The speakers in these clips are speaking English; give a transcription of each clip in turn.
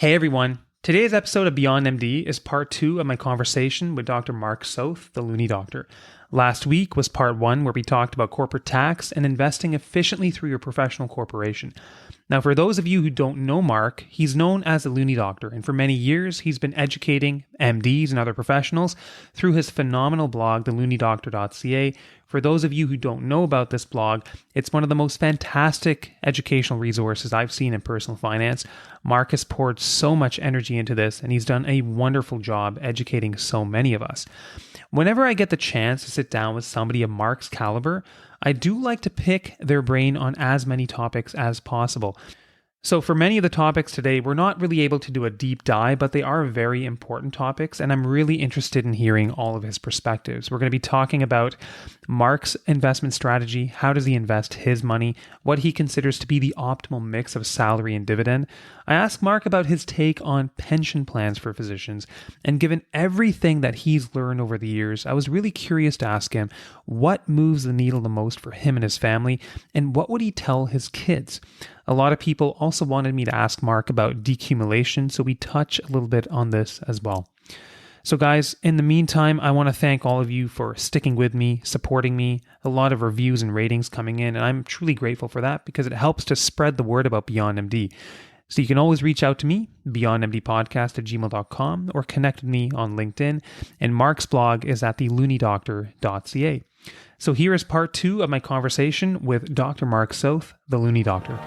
Hey everyone, today's episode of Beyond MD is part 2 of my conversation with Dr. Mark Soth, the Loonie Doctor. Last week was part 1 where we talked about corporate tax and investing efficiently through your professional corporation. Now, for those of you who don't know Mark, he's known as the Loonie Doctor, and for many years he's been educating MDs and other professionals through his phenomenal blog, thelooniedoctor.ca. For those of you who don't know about this blog, it's one of the most fantastic educational resources I've seen in personal finance. Mark has poured so much energy into this, and he's done a wonderful job educating so many of us. Whenever I get the chance to sit down with somebody of Mark's caliber, I do like to pick their brain on as many topics as possible. So for many of the topics today, we're not really able to do a deep dive, but they are very important topics, and I'm really interested in hearing all of his perspectives. We're going to be talking about Mark's investment strategy, how does he invest his money, what he considers to be the optimal mix of salary and dividend. I asked Mark about his take on pension plans for physicians, and given everything that he's learned over the years, I was really curious to ask him what moves the needle the most for him and his family, and what would he tell his kids. A lot of people also wanted me to ask Mark about decumulation, so we touch a little bit on this as well. So guys, in the meantime, I want to thank all of you for sticking with me, supporting me, a lot of reviews and ratings coming in, and I'm truly grateful for that because it helps to spread the word about Beyond MD. So you can always reach out to me, beyondmdpodcast@gmail.com, or connect with me on LinkedIn, and Mark's blog is at thelooniedoctor.ca. So here is part 2 of my conversation with Dr. Mark Soth, the Loonie Doctor.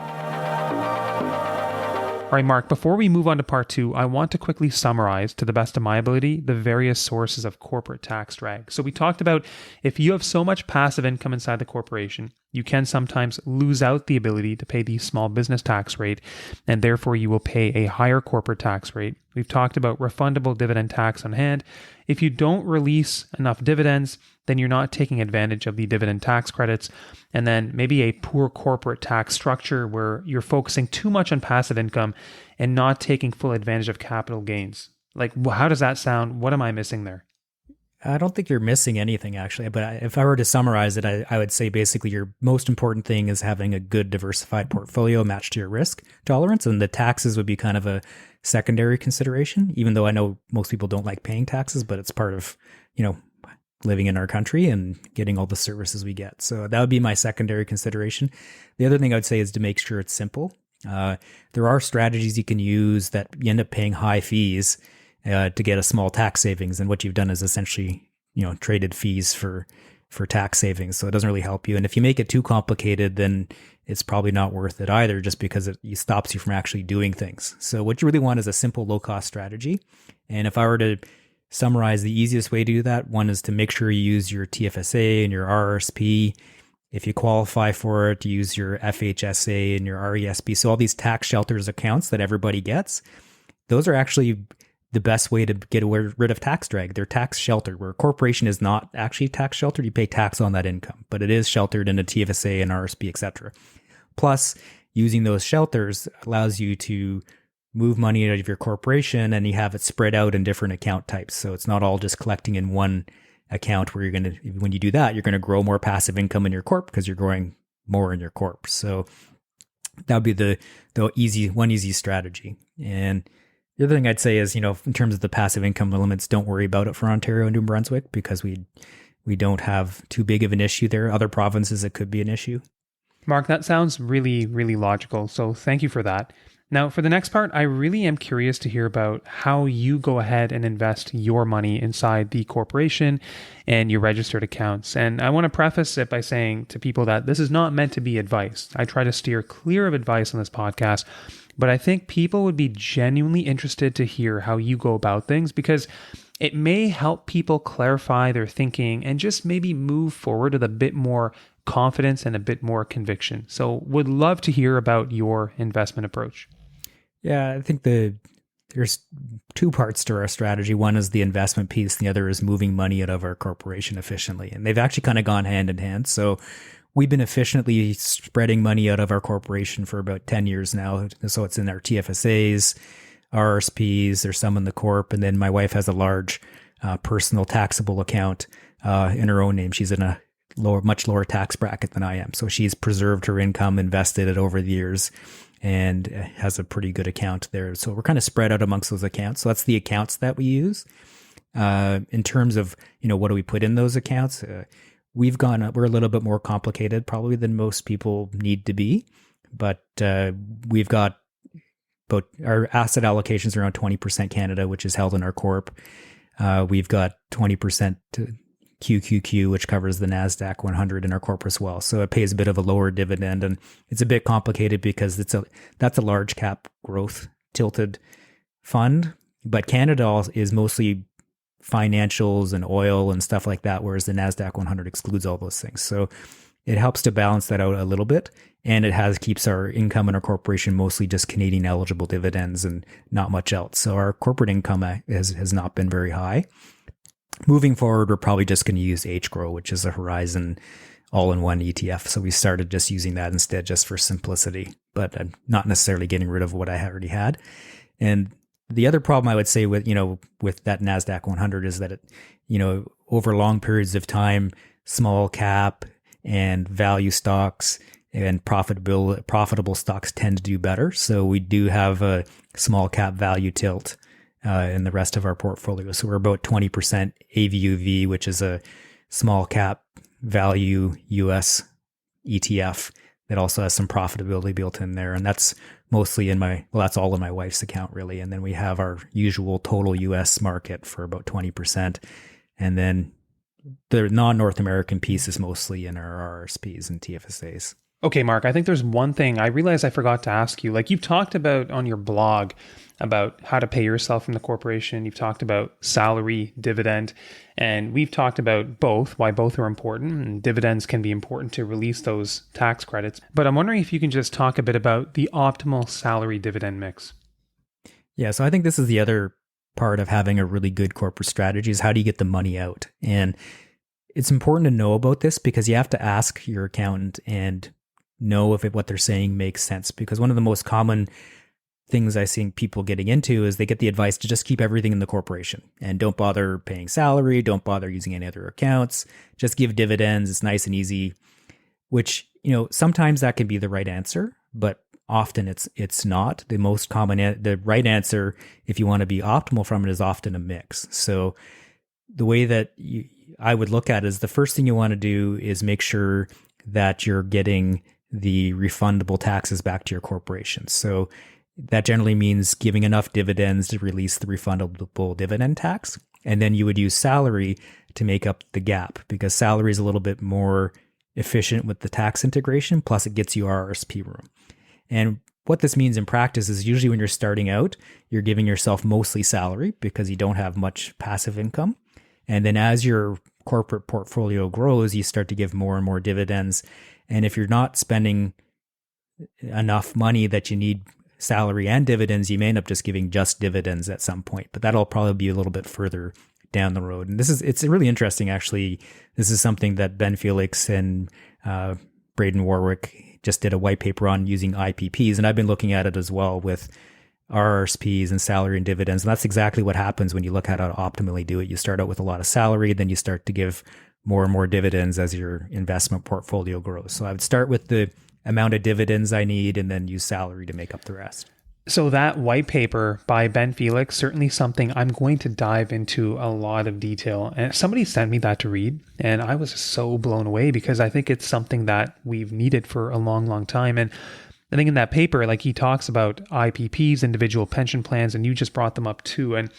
All right, Mark, before we move on to part 2, I want to quickly summarize, to the best of my ability, the various sources of corporate tax drag. So we talked about if you have so much passive income inside the corporation, you can sometimes lose out the ability to pay the small business tax rate, and therefore you will pay a higher corporate tax rate. We've talked about refundable dividend tax on hand. If you don't release enough dividends, then you're not taking advantage of the dividend tax credits. And then maybe a poor corporate tax structure where you're focusing too much on passive income and not taking full advantage of capital gains. Like, how does that sound? What am I missing there? I don't think you're missing anything, actually. But if I were to summarize it, I would say basically your most important thing is having a good diversified portfolio matched to your risk tolerance. And the taxes would be kind of a secondary consideration, even though I know most people don't like paying taxes, but it's part of, living in our country and getting all the services we get. So that would be my secondary consideration. The other thing I would say is to make sure it's simple. There are strategies you can use that you end up paying high fees to get a small tax savings. And what you've done is essentially, traded fees for tax savings. So it doesn't really help you. And if you make it too complicated, then it's probably not worth it either, just because it stops you from actually doing things. So what you really want is a simple low-cost strategy. And if I were to summarize the easiest way to do that, one is to make sure you use your TFSA and your RRSP. If you qualify for it, use your FHSA and your RESP. So all these tax shelters accounts that everybody gets, those are actually the best way to get rid of tax drag. They're tax sheltered, where a corporation is not actually tax sheltered. You pay tax on that income, but it is sheltered in a TFSA and RSP, etc. Plus, using those shelters allows you to move money out of your corporation and you have it spread out in different account types. So it's not all just collecting in one account where when you do that, you're going to grow more passive income in your corp because you're growing more in your corp. So that would be the easy strategy. And the other thing I'd say is, in terms of the passive income limits, don't worry about it for Ontario and New Brunswick because we don't have too big of an issue there. Other provinces, it could be an issue. Mark, that sounds really, really logical. So thank you for that. Now, for the next part, I really am curious to hear about how you go ahead and invest your money inside the corporation and your registered accounts. And I want to preface it by saying to people that this is not meant to be advice. I try to steer clear of advice on this podcast, but I think people would be genuinely interested to hear how you go about things because it may help people clarify their thinking and just maybe move forward with a bit more confidence and a bit more conviction. So would love to hear about your investment approach. Yeah, I think there's two parts to our strategy. One is the investment piece. The other is moving money out of our corporation efficiently. And they've actually kind of gone hand in hand. So we've been efficiently spreading money out of our corporation for about 10 years now. So it's in our TFSAs, RRSPs, there's some in the corp. And then my wife has a large personal taxable account in her own name. She's in a much lower tax bracket than I am. So she's preserved her income, invested it over the years. and has a pretty good account there. So we're kind of spread out amongst those accounts. So that's the accounts that we use. In terms of, what do we put in those accounts? We're a little bit more complicated probably than most people need to be, but we've got about our asset allocations around 20% Canada, which is held in our corp. We've got 20% to QQQ, which covers the NASDAQ 100 in our corp as well. So it pays a bit of a lower dividend, and it's a bit complicated because that's a large cap growth tilted fund, but Canada is mostly financials and oil and stuff like that, whereas the NASDAQ 100 excludes all those things. So it helps to balance that out a little bit, and it keeps our income in our corporation mostly just Canadian eligible dividends and not much else. So our corporate income has not been very high. Moving forward, we're probably just going to use HGROW, which is a Horizon all-in-one ETF. So we started just using that instead just for simplicity, but I'm not necessarily getting rid of what I already had. And the other problem I would say with that NASDAQ 100 is that it, over long periods of time, small cap and value stocks and profitable stocks tend to do better. So we do have a small cap value tilt in the rest of our portfolio. So we're about 20% AVUV, which is a small cap value US ETF that also has some profitability built in there. And that's mostly that's all in my wife's account really. And then we have our usual total US market for about 20%. And then the non-North American piece is mostly in our RRSPs and TFSAs. Okay, Mark, I think there's one thing I realized I forgot to ask you. Like you've talked about on your blog about how to pay yourself from the corporation. You've talked about salary, dividend, and we've talked about both, why both are important. And dividends can be important to release those tax credits. But I'm wondering if you can just talk a bit about the optimal salary dividend mix. Yeah, so I think this is the other part of having a really good corporate strategy is how do you get the money out? And it's important to know about this because you have to ask your accountant and know if what they're saying makes sense. Because one of the most common things I see people getting into is they get the advice to just keep everything in the corporation and don't bother paying salary, don't bother using any other accounts, just give dividends. It's nice and easy, which, sometimes that can be the right answer, but often it's not. The most common, the right answer, if you want to be optimal from it, is often a mix. So the way that I would look at it is the first thing you want to do is make sure that you're getting the refundable taxes back to your corporation. So that generally means giving enough dividends to release the refundable dividend tax. And then you would use salary to make up the gap because salary is a little bit more efficient with the tax integration. Plus it gets you RRSP room. And what this means in practice is usually when you're starting out, you're giving yourself mostly salary because you don't have much passive income. And then as your corporate portfolio grows, you start to give more and more dividends. And if you're not spending enough money that you need salary and dividends, you may end up just giving just dividends at some point. But that'll probably be a little bit further down the road. And it's really interesting, actually. This is something that Ben Felix and Braden Warwick just did a white paper on using IPPs. And I've been looking at it as well with RRSPs and salary and dividends. And that's exactly what happens when you look at how to optimally do it. You start out with a lot of salary, then you start to give more and more dividends as your investment portfolio grows. So I would start with the amount of dividends I need and then use salary to make up the rest. So that white paper by Ben Felix, certainly something I'm going to dive into a lot of detail. And somebody sent me that to read, and I was so blown away because I think it's something that we've needed for a long, long time. And I think in that paper, like he talks about IPPs, individual pension plans, and you just brought them up too. And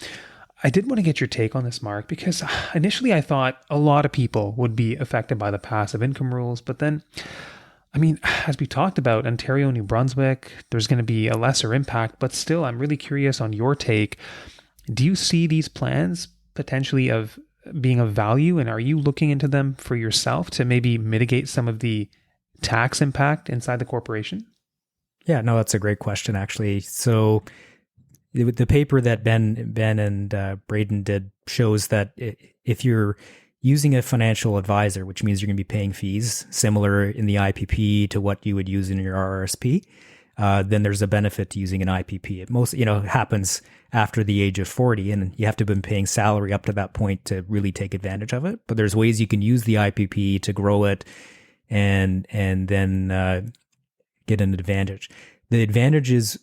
I did want to get your take on this, Mark, because initially I thought a lot of people would be affected by the passive income rules. But then, as we talked about, Ontario, New Brunswick, there's going to be a lesser impact. But still, I'm really curious on your take. Do you see these plans potentially of being of value? And are you looking into them for yourself to maybe mitigate some of the tax impact inside the corporation? Yeah, no, that's a great question, actually. So the paper that Ben and Braden did shows that if you're using a financial advisor, which means you're going to be paying fees similar in the IPP to what you would use in your RRSP, then there's a benefit to using an IPP. It happens after the age of 40, and you have to have been paying salary up to that point to really take advantage of it. But there's ways you can use the IPP to grow it and then get an advantage. the advantages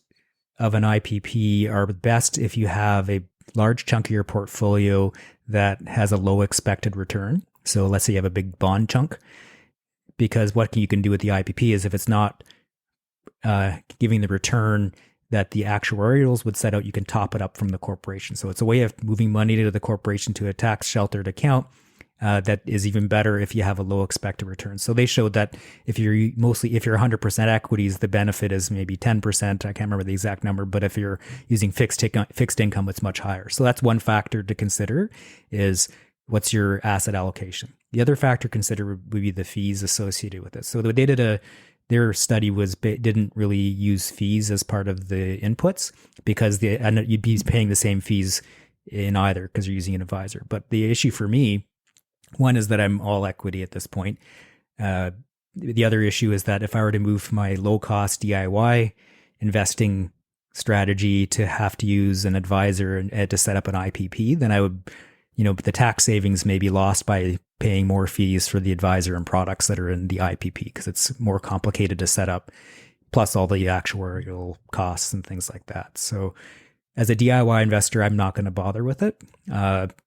of an IPP are best if you have a large chunk of your portfolio that has a low expected return. So let's say you have a big bond chunk, because what you can do with the IPP is if it's not giving the return that the actuarials would set out, you can top it up from the corporation. So it's a way of moving money to the corporation to a tax sheltered account that is even better if you have a low expected return. So they showed that if you're 100% equities, the benefit is maybe 10%. I can't remember the exact number, but if you're using fixed income, it's much higher. So that's one factor to consider, is what's your asset allocation. The other factor to consider would be the fees associated with it. So the data their study didn't really use fees as part of the inputs, because you'd be paying the same fees in either because you're using an advisor. But the issue for me, one is that I'm all equity at this point. The other issue is that if I were to move my low cost DIY investing strategy to have to use an advisor and to set up an IPP, then I would, the tax savings may be lost by paying more fees for the advisor and products that are in the IPP, because it's more complicated to set up, plus all the actuarial costs and things like that. So as a DIY investor, I'm not going to bother with it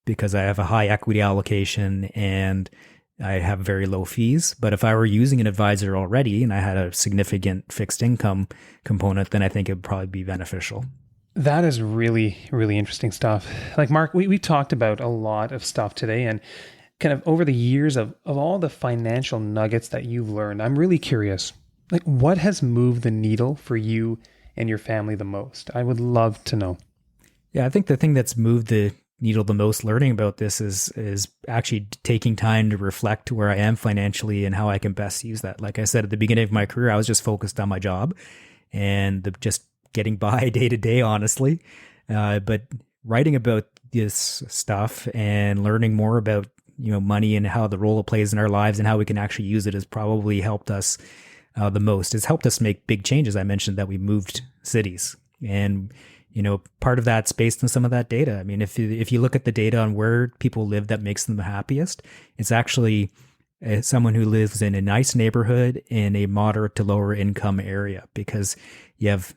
because I have a high equity allocation and I have very low fees. But if I were using an advisor already and I had a significant fixed income component, then I think it would probably be beneficial. That is really, really interesting stuff. Like, Mark, we talked about a lot of stuff today, and kind of over the years of all the financial nuggets that you've learned, I'm really curious, like, what has moved the needle for you and your family the most? I would love to know. Yeah, I think the thing that's moved the needle the most learning about this is actually taking time to reflect where I am financially and how I can best use that. Like I said, at the beginning of my career, I was just focused on my job and just getting by day to day, honestly. But writing about this stuff and learning more about money and how the role it plays in our lives and how we can actually use it has probably helped us the most. It's helped us make big changes. I mentioned that we moved cities, and part of that's based on some of that data. I mean, if you look at the data on where people live that makes them the happiest, it's actually someone who lives in a nice neighborhood in a moderate to lower income area, because you have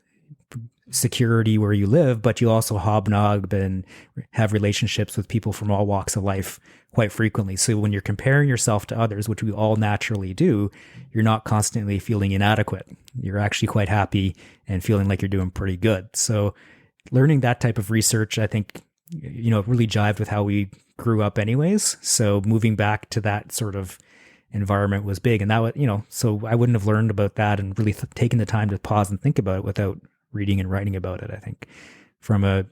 security where you live, but you also hobnob and have relationships with people from all walks of life quite frequently. So when you're comparing yourself to others, which we all naturally do, you're not constantly feeling inadequate. You're actually quite happy and feeling like you're doing pretty good. So learning that type of research, I think, really jived with how we grew up anyways. So moving back to that sort of environment was big. And that was, so I wouldn't have learned about that and really taken the time to pause and think about it without reading and writing about it. I think from a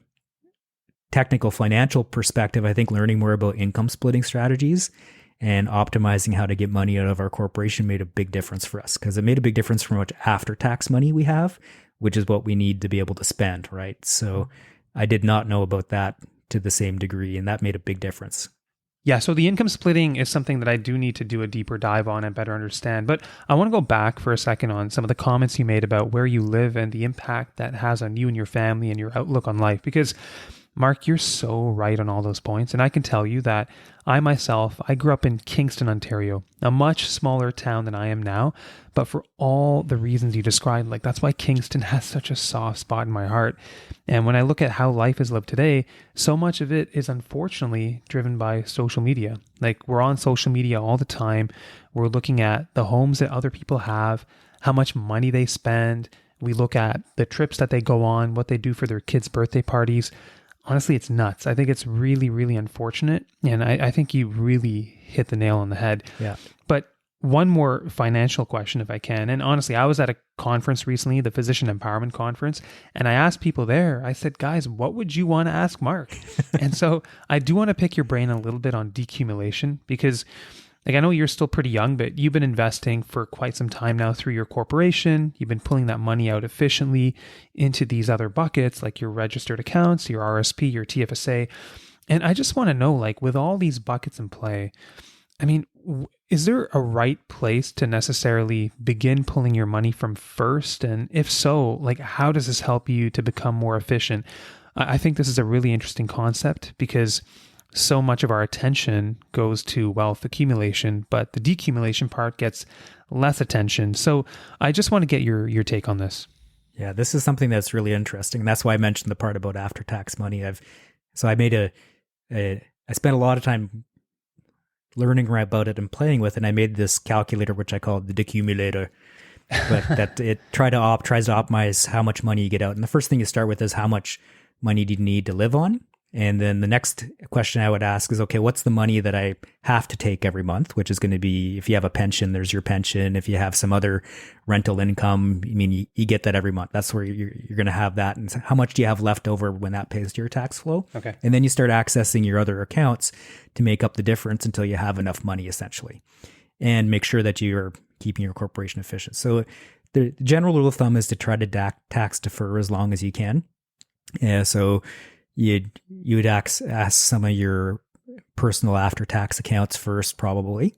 technical financial perspective, I think learning more about income splitting strategies and optimizing how to get money out of our corporation made a big difference for us, because it made a big difference for how much after tax money we have, which is what we need to be able to spend, right? So I did not know about that to the same degree, and that made a big difference. Yeah, so the income splitting is something that I do need to do a deeper dive on and better understand. But I want to go back for a second on some of the comments you made about where you live and the impact that has on you and your family and your outlook on life. Because, Mark, you're so right on all those points. And I can tell you that I grew up in Kingston, Ontario, a much smaller town than I am now. But for all the reasons you described, like, that's why Kingston has such a soft spot in my heart. And when I look at how life is lived today, so much of it is unfortunately driven by social media. Like, we're on social media all the time. We're looking at the homes that other people have, how much money they spend. We look at the trips that they go on, what they do for their kids' birthday parties. Honestly, it's nuts. I think it's really, really unfortunate. And I think you really hit the nail on the head. Yeah. But one more financial question, if I can. And honestly, I was at a conference recently, the Physician Empowerment Conference, and I asked people there, I said, guys, what would you want to ask Mark? And so I do want to pick your brain a little bit on decumulation, because like, I know you're still pretty young, but you've been investing for quite some time now through your corporation. You've been pulling that money out efficiently into these other buckets, like your registered accounts, your RSP, your TFSA. And I just want to know, like, with all these buckets in play, I mean, is there a right place to necessarily begin pulling your money from first? And if so, like, how does this help you to become more efficient? I think this is a really interesting concept, because so much of our attention goes to wealth accumulation, but the decumulation part gets less attention. So I just want to get your take on this. Yeah, this is something that's really interesting. That's why I mentioned the part about after-tax money. I made I spent a lot of time learning about it and playing with it. And I made this calculator, which I call the Decumulator, but that it tries to optimize how much money you get out. And the first thing you start with is how much money do you need to live on? And then the next question I would ask is, okay, what's the money that I have to take every month? Which is going to be, if you have a pension, there's your pension. If you have some other rental income, I mean, you get that every month. That's where you're going to have that. And how much do you have left over when that pays to your tax flow? Okay. And then you start accessing your other accounts to make up the difference until you have enough money, essentially. And make sure that you're keeping your corporation efficient. So the general rule of thumb is to try to tax defer as long as you can. So you would ask some of your personal after-tax accounts first, probably.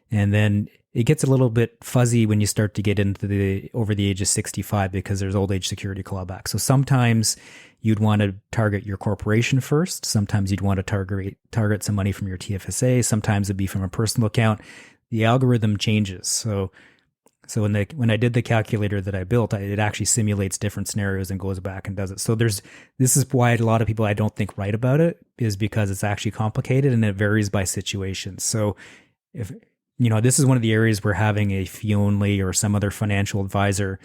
And then it gets a little bit fuzzy when you start to get into over the age of 65 because there's old age security clawback. So sometimes you'd want to target your corporation first. Sometimes you'd want to target some money from your TFSA. Sometimes it'd be from a personal account. The algorithm changes. So when I did the calculator that I built, it actually simulates different scenarios and goes back and does it. So this is why a lot of people I don't think write about it, is because it's actually complicated and it varies by situation. So if this is one of the areas where having a fee only or some other financial advisor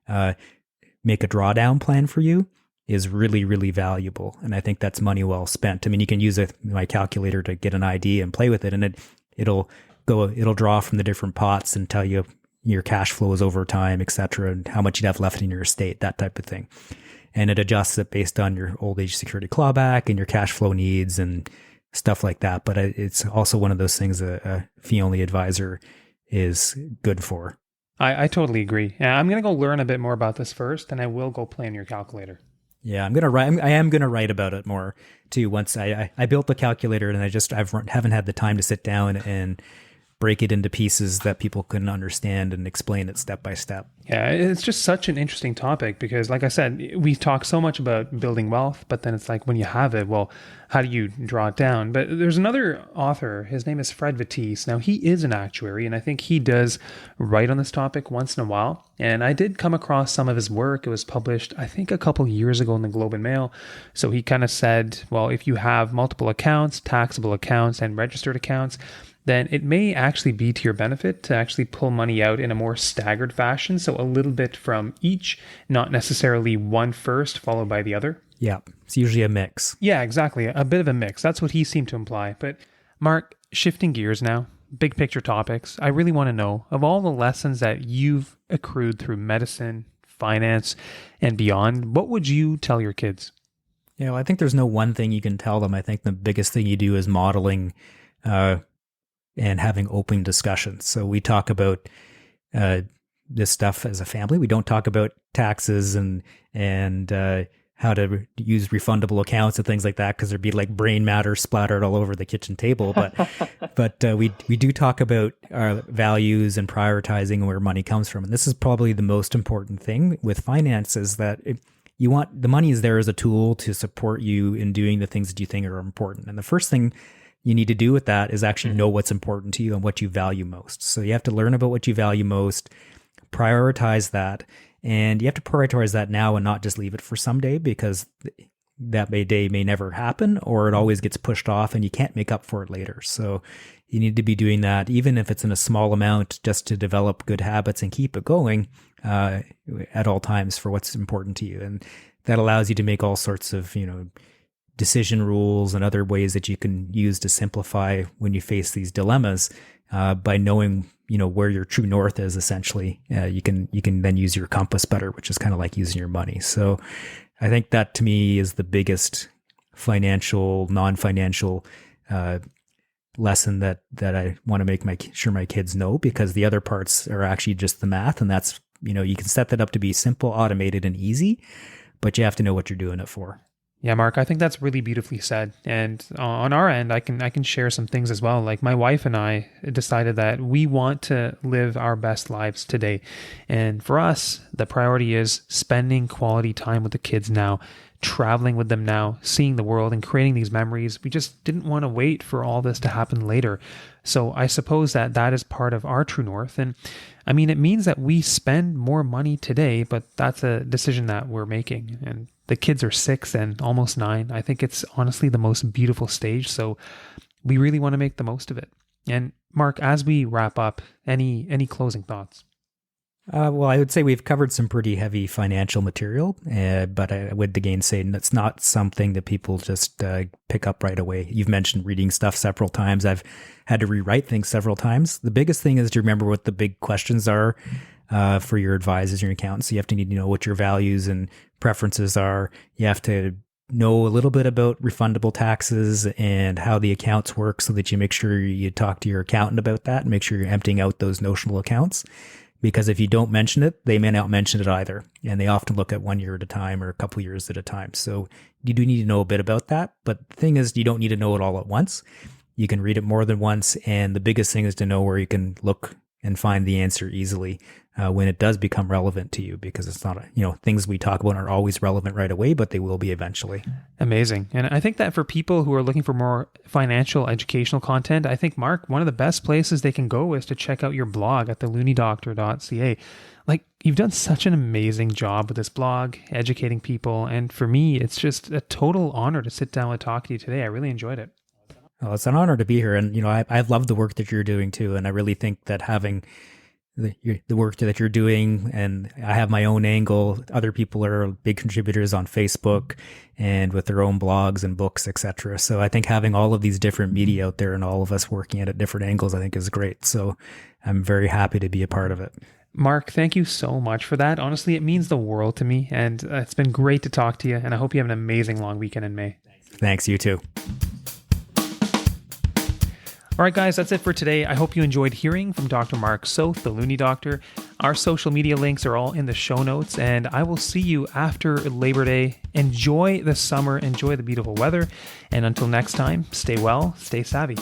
make a drawdown plan for you is really, really valuable. And I think that's money well spent. I mean, you can use my calculator to get an idea and play with it, and it'll draw from the different pots and tell you your cash flows over time, et cetera, and how much you'd have left in your estate, that type of thing. And it adjusts it based on your old age security clawback and your cash flow needs and stuff like that. But it's also one of those things a fee-only advisor is good for. I totally agree. I'm going to go learn a bit more about this first, and I will go play on your calculator. Yeah, I am going to write about it more too. Once I built the calculator, and I haven't had the time to sit down and break it into pieces that people can understand and explain it step by step. Yeah, it's just such an interesting topic because, like I said, we talk so much about building wealth, but then it's like when you have it, well, how do you draw it down? But there's another author, his name is Fred Vitesse. Now, he is an actuary, and I think he does write on this topic once in a while. And I did come across some of his work. It was published, I think, a couple years ago in the Globe and Mail. So he kind of said, well, if you have multiple accounts, taxable accounts, and registered accounts, then it may actually be to your benefit to actually pull money out in a more staggered fashion. So a little bit from each, not necessarily one first followed by the other. Yeah, it's usually a mix. Yeah, exactly. A bit of a mix. That's what he seemed to imply. But Mark, shifting gears now, big picture topics. I really want to know, of all the lessons that you've accrued through medicine, finance, and beyond, what would you tell your kids? I think there's no one thing you can tell them. I think the biggest thing you do is modeling and having open discussions. So we talk about this stuff as a family. We don't talk about taxes and how to use refundable accounts and things like that, because there'd be like brain matter splattered all over the kitchen table. But we do talk about our values and prioritizing where money comes from. And this is probably the most important thing with finances, that you want the money is there as a tool to support you in doing the things that you think are important. And the first thing you need to do with that is actually know what's important to you and what you value most. So you have to learn about what you value most, prioritize that, and you have to prioritize that now and not just leave it for someday, because that day may never happen, or it always gets pushed off and you can't make up for it later. So you need to be doing that, even if it's in a small amount, just to develop good habits and keep it going at all times for what's important to you. And that allows you to make all sorts of, decision rules and other ways that you can use to simplify when you face these dilemmas, by knowing, where your true north is. Essentially, you can then use your compass better, which is kind of like using your money. So I think that to me is the biggest financial, non-financial lesson that I want to make sure my kids know, because the other parts are actually just the math. And that's, you can set that up to be simple, automated, and easy, but you have to know what you're doing it for. Yeah, Mark, I think that's really beautifully said. And on our end, I can share some things as well. Like my wife and I decided that we want to live our best lives today. And for us, the priority is spending quality time with the kids now, traveling with them now, seeing the world and creating these memories. We just didn't want to wait for all this to happen later. So I suppose that is part of our true north. And I mean, it means that we spend more money today, but that's a decision that we're making. And the kids are 6 and almost 9. I think it's honestly the most beautiful stage. So we really want to make the most of it. And Mark, as we wrap up, any closing thoughts? Well, I would say we've covered some pretty heavy financial material, but I would again say that's not something that people just pick up right away. You've mentioned reading stuff several times. I've had to rewrite things several times. The biggest thing is to remember what the big questions are for your advisors and your accountants. You have to need to know what your values and preferences are. You have to know a little bit about refundable taxes and how the accounts work so that you make sure you talk to your accountant about that and make sure you're emptying out those notional accounts. Because if you don't mention it, they may not mention it either. And they often look at 1 year at a time or a couple of years at a time. So you do need to know a bit about that. But the thing is, you don't need to know it all at once. You can read it more than once. And the biggest thing is to know where you can look and find the answer easily when it does become relevant to you, because it's not, things we talk about aren't always relevant right away, but they will be eventually. Amazing. And I think that for people who are looking for more financial educational content, I think, Mark, one of the best places they can go is to check out your blog at theloonieDoctor.ca. Like, you've done such an amazing job with this blog, educating people. And for me, it's just a total honor to sit down and talk to you today. I really enjoyed it. Well, it's an honor to be here. And, I've loved the work that you're doing too. And I really think that having the work that you're doing, and I have my own angle. Other people are big contributors on Facebook and with their own blogs and books, etc. So I think having all of these different media out there and all of us working at different angles, I think is great. So I'm very happy to be a part of it. Mark, thank you so much for that. Honestly, it means the world to me, and it's been great to talk to you. And I hope you have an amazing long weekend in May. Thanks, you too. All right, guys, that's it for today. I hope you enjoyed hearing from Dr. Mark Soth, the Loonie Doctor. Our social media links are all in the show notes, and I will see you after Labor Day. Enjoy the summer, enjoy the beautiful weather, and until next time, stay well, stay savvy.